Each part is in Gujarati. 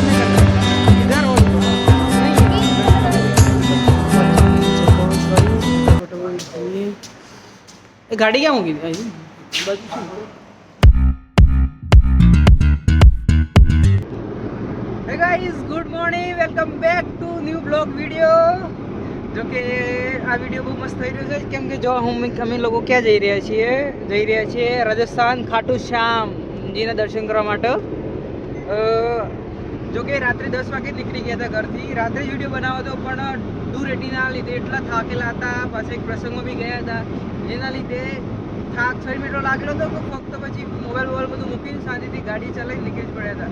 बात नहीं करना इधर और नहीं गाड़ी क्या होगी Hey guys, good morning. Welcome back to new vlog video. જો કે આ વિડીયો બહુ મસ્ત થઈ રહ્યો છે કેમ કે જો અમે લોકો ક્યાં જઈ રહ્યા છીએ રાજસ્થાન ખાટુ શ્યામજીના દર્શન કરવા માટે જો કે રાત્રે 10 વાગે નીકળી ગયા હતા ઘરથી રાત્રે જ વિડીયો બનાવ્યો હતો પણ ડુરેટીના લીધે એટલા થાકેલા હતા પાછા એક પ્રસંગમાં બી ગયા હતા જેના લીધે થાક શરીર એટલો લાગેલો હતો કે ફક્ત પછી મોબાઈલ બધું મૂકીને શાંતિથી ગાડી ચલાવીને નીકળી જ પડ્યા હતા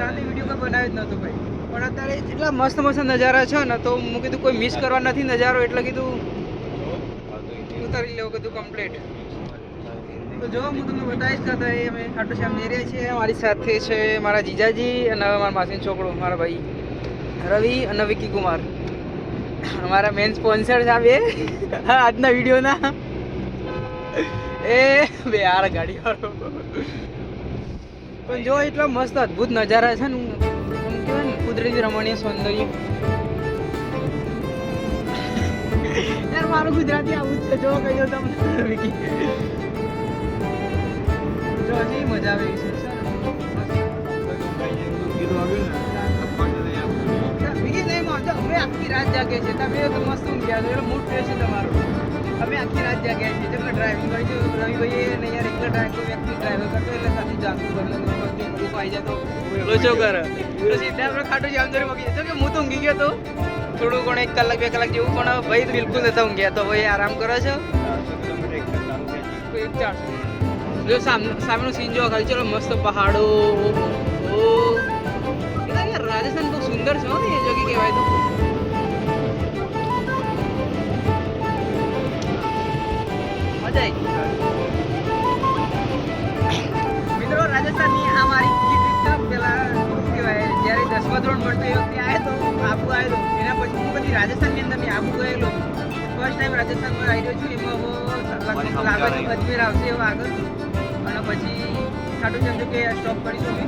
રાતે વિડીયો કોઈ બનાવ્યો જ નહોતો ભાઈ પણ અત્યારે એટલા મસ્ત નજારા છે ને તો હું કીધું કોઈ મિસ કરવા નથી નજારો એટલે કીધું ઉતારી લેવું કીધું કમ્પ્લીટ તો જો હું તમને બતાવીશ કે તો અમે ખાટુ શ્યામ જઈ રહ્યા છીએ મારી સાથે છે મારા જીજાજી અને મારા માસીનો છોકરો મારા ભાઈ રવિ અને વિકી કુમાર અમારા મેન સ્પોન્સર છે આ બે આજના વિડીયોના એ બે યાર ગાડી વાળો પણ જો એટલા મસ્ત અદ્ભુત નજારા છે ને કુદરતી રમણીય સૌંદર્ય યાર મારું ગુજરાતી આવું છે જો કહી દો તમને વિકી જો હજી મજા આવે છે વિકી નહીં માનજો અમે આખી રાત જાગે છે તમે તો મસ્ત ઊંઘ્યા છો એટલે મૂડ ફ્રેશ છે તમારો અમે આખી રાત જાગ્યા છીએ જેમને ડ્રાઇવિંગ કરી છે રવિભાઈએ ને યાર એકલા વ્યક્તિ ડ્રાઈવર કરતો એટલે સાથે જાગવું કરે ગ્રુપ આવી જાય તો લોચો કરે તો સીધા આપણે ખાટુ શ્યામ જોડે મૂકી તો કે હું તો ઊંઘી ગયો તો થોડું ઘણું 1 કલાક 2 કલાક જેવું પણ ભાઈ બિલકુલ નતા ઊંઘ્યા તો ભાઈ આરામ કરે છે 400 જો સામેનું સીન જોવા ખાલી ચલો મસ્ત પહાડો ઓ યાર રાજસ્થાન બહુ સુંદર છે હો એ જગ્યા કહેવાય તો મજા આવી મિત્રો રાજસ્થાનની આ મારી ટ્રીપ છે પેલા શું કહેવાય જ્યારે 10મા ધોરણ ભણતો એ વખતે આવ્યો તો આબુ આવ્યો એના પછી હું બધી રાજસ્થાનની અંદર મેં આબુ ગયેલો ફર્સ્ટ ટાઈમ રાજસ્થાનમાં આવી રહ્યો છું એમાં લાગે છે અજમેર આવશે એવો આગળ અને પછી ખાટુ શ્યામ જો કે સ્ટોપ કરીશું અમે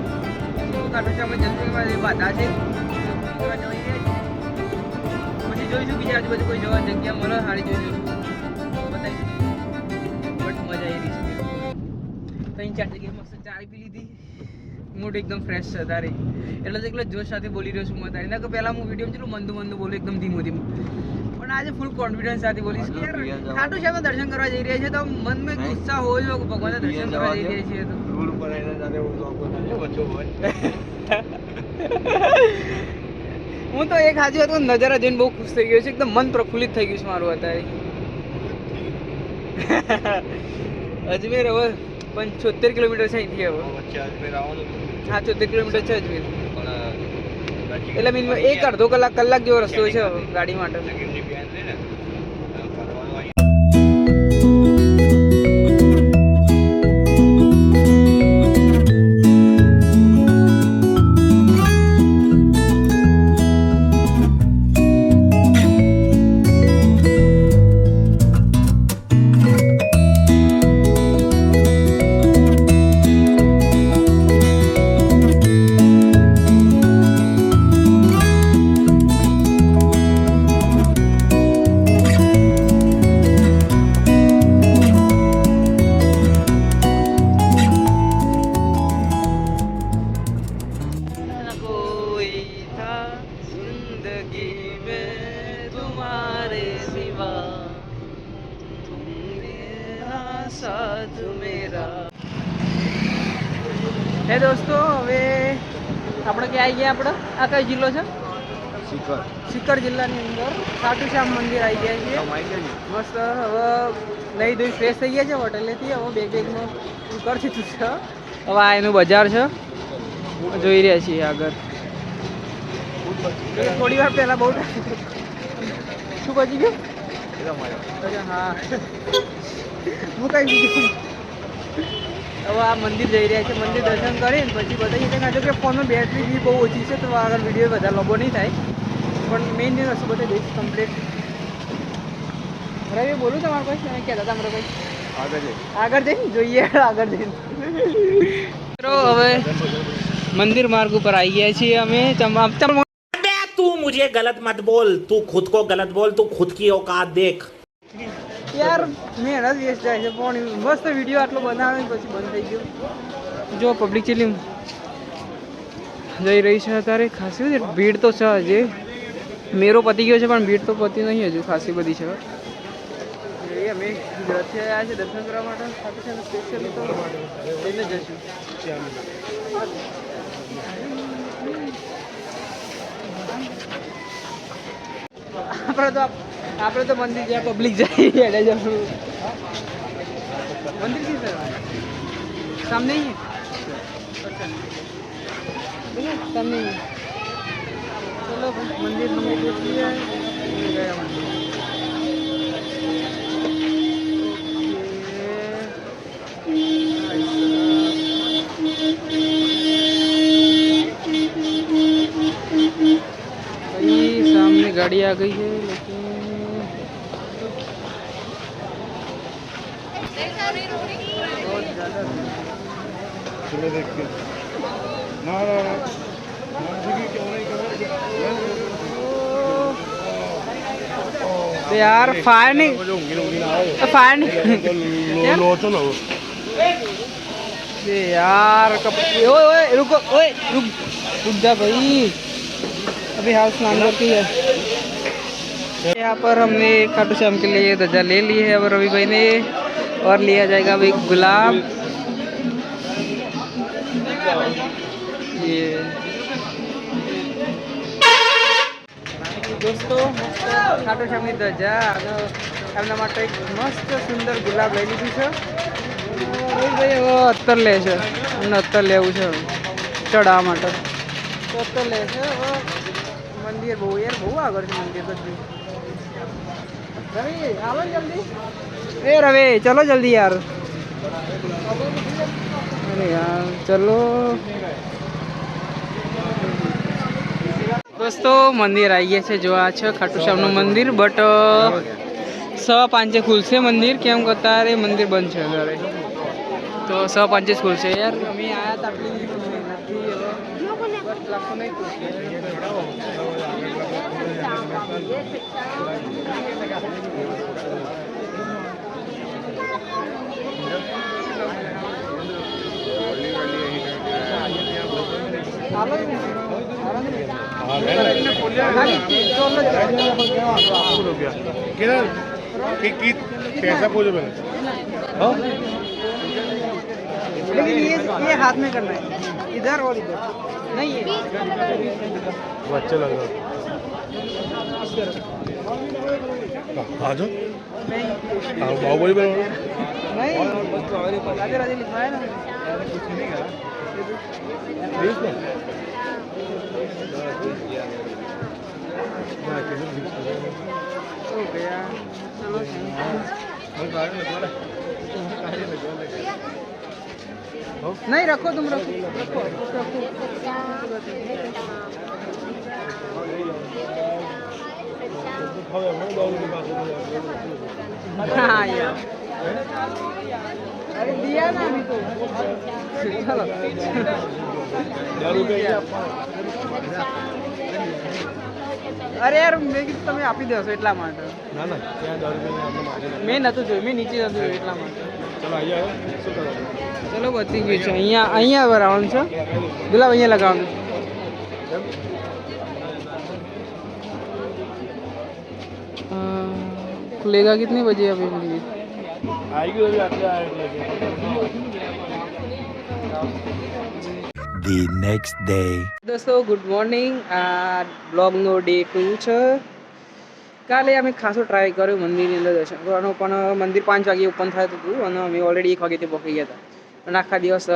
ખાટુ શ્યામમાં જલ્દી બાધા છે પછી જોઈશું બીજા આજુબાજુ કોઈ જવા જગ્યા મળે સારી જોઈશું બતાવીશું બટ મજા આવી રહી છે 3-4 જગ્યાએ મસ્ત ચા પી લીધી મૂડ એકદમ ફ્રેશ છે તારી એટલે એકલો જોશ સાથે બોલી રહ્યો છું હું તારી ના કે પહેલાં હું વિડીયો ચેટલું મંદું બોલું એકદમ ધીમું પણ આજે ફૂલ કોન્ફિડન્સ સાથે બોલીશ કે યાર ખાટુ શ્યામના દર્શન કરવા જઈ રહ્યા છે તો મનમાં એક ઉત્સાહ હોવો જોઈએ ભગવાનના દર્શન કરવા જઈ રહ્યા છીએ તો રૂલ પર હું તો એક હાજી હતો નજારા જોઈને બહુ ખુશ થઈ ગયો છું એકદમ મન પ્રફુલ્લિત થઈ ગયું છે મારું અત્યારે અજમેર હવે 75 કિલોમીટર છે અહીંથી હવે હા 74 કિલોમીટર છે અજમેર એટલે મિનિમમ 1-1.5 કલાક જેવો રસ્તો છે ગાડી માટે હે દોસ્તો હવે આપણે ક્યાં આવી ગયા આપણે આ કયો જિલ્લો છે સિકર જિલ્લાની અંદર ખાટુ શ્યામ મંદિર આવી ગયા છીએ મસ્ત હવે નહીં ધોઈ ફ્રેશ થઈ ગયા છે હોટેલેથી હવે બેગમાં કરી દીધું છે હવે આ એનું બજાર છે જોઈ રહ્યા છીએ આગળ થોડી વાર પહેલાં બહુ શું પહોંચી ગયું હા હું કઈ બીજું હવે આ મંદિર જઈ રહ્યા છે મંદિર દર્શન કરીને પછી બતાવીએ કે જો કે ફોનમાં બેટરી બી બહુ ઓછી છે તો આગળ વિડીયો વધારે લાંબો નહીં થાય પણ મેઇન જે વસ્તુ બતાવી દઈશ કમ્પ્લીટ રવિ બોલું તમારે કોઈ કહેતા હતા અમારે કોઈ આગળ જઈને જોઈએ આગળ જઈને મિત્રો હવે મંદિર માર્ગ ઉપર આવી ગયા છીએ અમે तू मुझे गलत मत बोल, तू खुद को गलत बोल, तू खुद की औकात देख। યાર મહેનત વેસ્ટ જાય છે પણ મસ્ત વિડીયો આટલો બનાવે પછી બંધ થઈ ગયો. જો પબ્લિક ચેલી જઈ રહી છે અત્યારે. ખાસી ભીડ તો છે હજી. મેરો પતી ગયો છે પણ ભીડ તો પતી નહીં હજુ, ખાસી બધી છે. એ અમે ગુજરાતથી આવ્યા છે દર્શન કરવા માટે. સાથે છે સ્પેશિયલી તો જઈને જઈશું. આપણે તો મંદિર જ્યાં પબ્લિક જાય એને જવું. મંદિર की तरफ सामने ही है. सामने ही. चलो मंदिर हमने देख लिया है. गया मंदिर. भाई सामने गाड़ी आ गई है लेकिन बहुत ज़्यादा चलो देखते हैं। ना यार फायर नहीं फायर नहीं लो चलो यार ओए रुको ओए रुक जा भाई अभी हाउस नाम करती है. यहाँ पर हमने खाटू श्याम के लिए ध्वजा ले ली है अब रवि भाई ने और लिया जाएगा अभी गुलाब. ये दोस्तों ખાટુ શ્યામની ધજા એમના માટે એક મસ્ત સુંદર ગુલાબ લઈ લીધું છે. ભાઈ હવે અત્તર લે છે, અમને અત્તર લેવું છે ચડાવવા માટે તો અત્તર લે છે. હવે મંદિર બહુ યાર બહુ આગળ છે મંદિર બધું. રવિ આવો ને જલ્દી. એ રવિ ચલો જલ્દી યાર. અરે યાર ચલો दोस्तों मंदिर आई है जो आ खाटू श्याम मंदिर बट 5:15 खुलશે मंदिर केम करता रे मंदिर बंद है अरे तो 5:15 खुलશે यार. अभी आया था अपनी पैसा पूछो मैंने. लेकिन ये हाथ में करना है इधर और इधर नहीं है. अच्छा लग रहा आ जाओ. बाहुबली बनो नहीं राधे राधे लिखा है ना. हो गया चलो नहीं रखो तुम रखो रखो हाँ यार अरे दिया ना अभी तो चलो અરે યાર મેં કીધું તમે આપી દેશો એટલા માટે. ના ના ત્યાં ₹10 મેં નહોતું જોયું, મેં નીચે નહોતું જોયું એટલા માટે. ચલો અહીંયા શું કરવાનું? ચલો બધી ગયું છે. અહીંયા ભરાવાનું છે ગુલાબ, અહીંયા લગાવવાનું. खुलेगा कितने बजे अभी मंदिर? आएगी अभी आते आएंगे. The next day. दोस्तों गुड मॉर्निंग. આ બ્લોગનો ડે 2 છે. કાલે અમે ખાસો ટ્રાય કર્યો મંદિરની અંદર દર્શન કરવાનો પણ મંદિર 5 વાગે ઓપન થતું હતું અને અમે ઓલરેડી 1 વાગે તે પહોંચી ગયા હતા. અને આખા દિવસ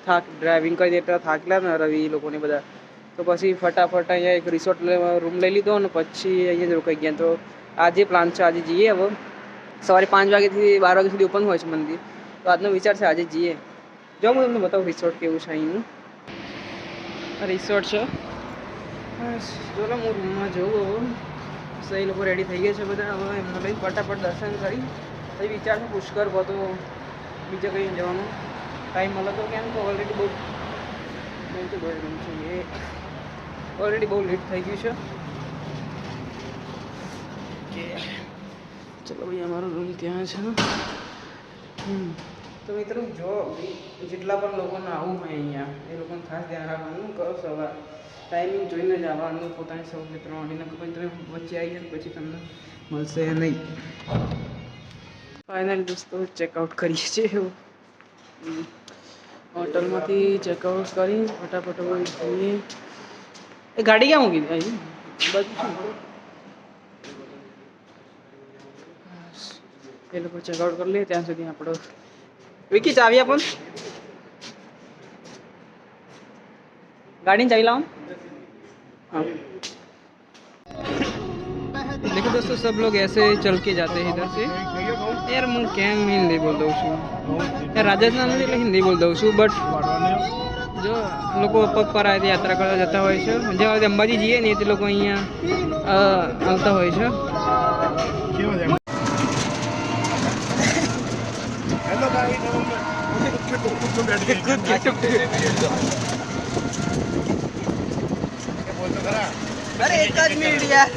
થાક ડ્રાઇવિંગ કરી દેતા થાકેલા ને રવિ લોકોને બધા તો પછી ફટાફટ અહીંયા એક રિસોર્ટ રૂમ લઈ લીધો અને પછી અહીંયા જ રોકાઈ ગયા. તો આજે પ્લાન છે આજે જઈએ. હવે સવારે 5 વાગ્યાથી 12 વાગ્યા સુધી ઓપન હોય છે મંદિર તો આજનો વિચાર છે આજે જઈએ. જો હું તમને બતાવું રિસોર્ટ કેવું છે અહીંનું. રિસોર્ટ છે ચલો હું રૂમમાં જોઉં. સહી લોકો રેડી થઈ ગયા છે બધા. હવે એમને લઈને ફટાફટ દર્શન કરી પછી વિચાર છે પુષ્કર કહો તો બીજે કંઈ જવાનું ટાઈમ મળે તો કેમ તો ઓલરેડી બહુ તો રૂમ છે એ ઓલરેડી બહુ લેટ થઈ ગયું છે કે ચલો ભાઈ અમારો રૂમ ત્યાં છે તો મિત્રો જો જેટલા પણ લોકોને આવવું હોય અહીંયા એ લોકોને ખાસ ધ્યાન રાખવાનું કરો સવાર ટાઈમિંગ જોઈને જ આવવાનું પોતાની સૌ મિત્રો આવીને કોઈ તમે વચ્ચે આવી જાય પછી તમને મળશે નહીં ફાઇનલી દોસ્તો ચેકઆઉટ કરીએ છીએ એવું હોટલમાંથી ચેકઆઉટ કરી ફટાફટ જઈએ એ ગાડી ક્યાં મૂકી અહીં બાજુ એ લોકો ચેકઆઉટ કરી લે ત્યાં સુધી આપણો વિકી ચાવી આપો गाड़ी चाहिए लाऊं हाँ देखो दोस्तों सब लोग ऐसे चल के जाते हैं इधर से यार मैं क्या हिंदी बोल दऊँ છું यार રાજસ્થાન એટલે હિન્દી બોલ દઉં છું બટ જો લોકો પગપાળા યાત્રા કરવા જતા હોય છે જેવા અંબાજી જઈએ ને તે લોકો અહીંયા આવતા હોય છે હેલો ગાઈસ अरे एक आज मिनट यार